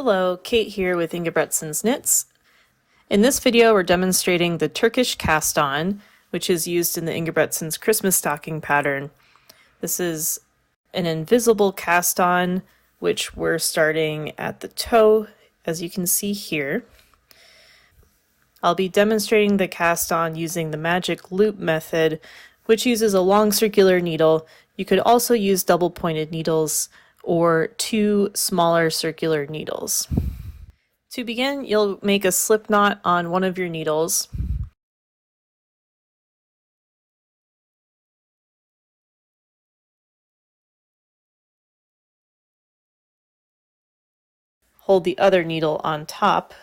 Hello, Kate here with Ingebretsen's Knits. In this video, we're demonstrating the Turkish cast-on, which is used in the Ingebretsen's Christmas stocking pattern. This is an invisible cast-on, which we're starting at the toe, as you can see here. I'll be demonstrating the cast-on using the magic loop method, which uses a long circular needle. You could also use double-pointed needles or two smaller circular needles. To begin, you'll make a slip knot on one of your needles. Hold the other needle on top,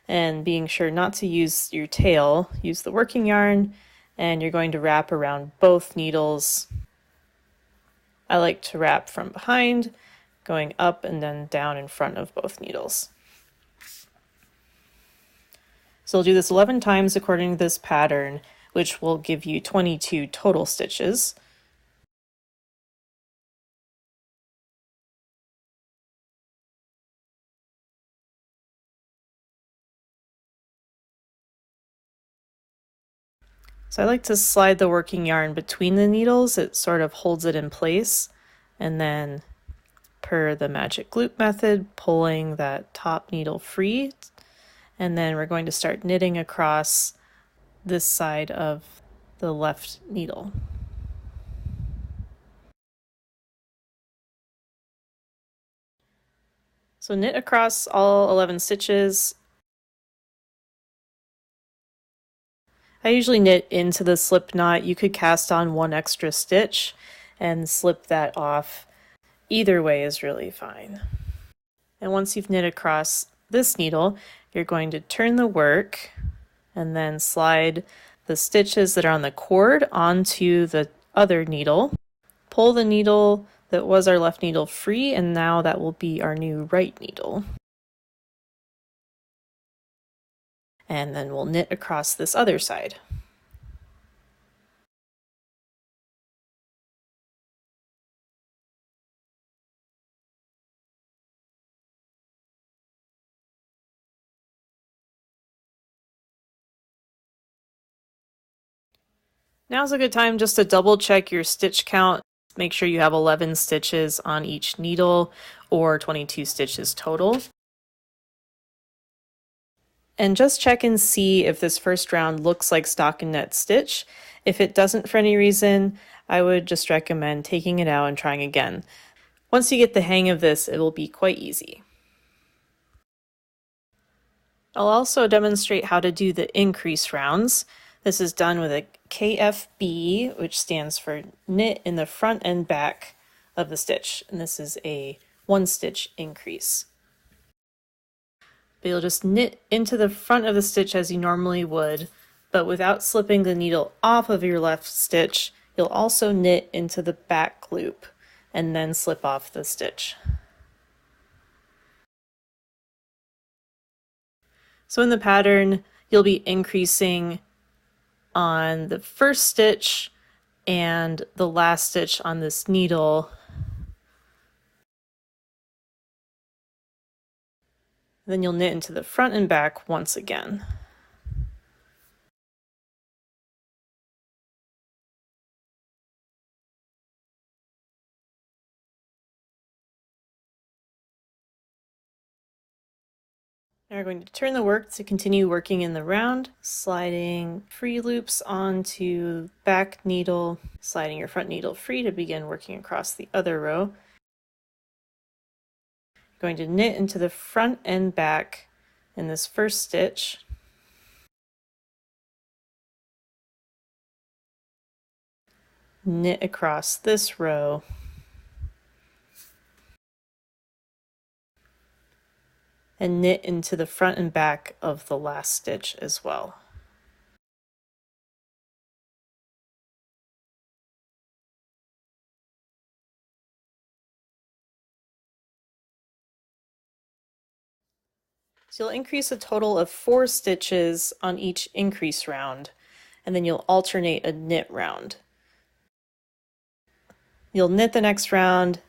and being sure not to use your tail, use the working yarn, and you're going to wrap around both needles. I like to wrap from behind, going up and then down in front of both needles. So we'll do this 11 times according to this pattern, which will give you 22 total stitches. So I like to slide the working yarn between the needles. It sort of holds it in place, and then per the magic loop method, pulling that top needle free, and then we're going to start knitting across this side of the left needle. So knit across all 11 stitches. I usually knit into the slip knot. You could cast on one extra stitch and slip that off. Either way is really fine. And once you've knit across this needle, you're going to turn the work and then slide the stitches that are on the cord onto the other needle. Pull the needle that was our left needle free, and now that will be our new right needle. And then we'll knit across this other side. Now's a good time just to double check your stitch count. Make sure you have 11 stitches on each needle or 22 stitches total. And just check and see if this first round looks like stockinette stitch. If it doesn't for any reason, I would just recommend taking it out and trying again. Once you get the hang of this, it will be quite easy. I'll also demonstrate how to do the increase rounds. This is done with a KFB, which stands for knit in the front and back of the stitch. And this is a 1-stitch increase. But you'll just knit into the front of the stitch as you normally would, but without slipping the needle off of your left stitch. You'll also knit into the back loop and then slip off the stitch. So in the pattern, you'll be increasing on the first stitch and the last stitch on this needle. Then you'll knit into the front and back once again. Now we're going to turn the work to continue working in the round, sliding free loops onto back needle, sliding your front needle free to begin working across the other row. You're going to knit into the front and back in this first stitch. Knit across this row. And knit into the front and back of the last stitch as well. So you'll increase a total of 4 stitches on each increase round, and then you'll alternate a knit round. You'll knit the next round,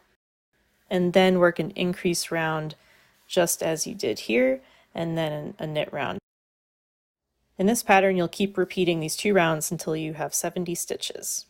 and then work an increase round just as you did here, and then a knit round. In this pattern, you'll keep repeating these 2 rounds until you have 70 stitches.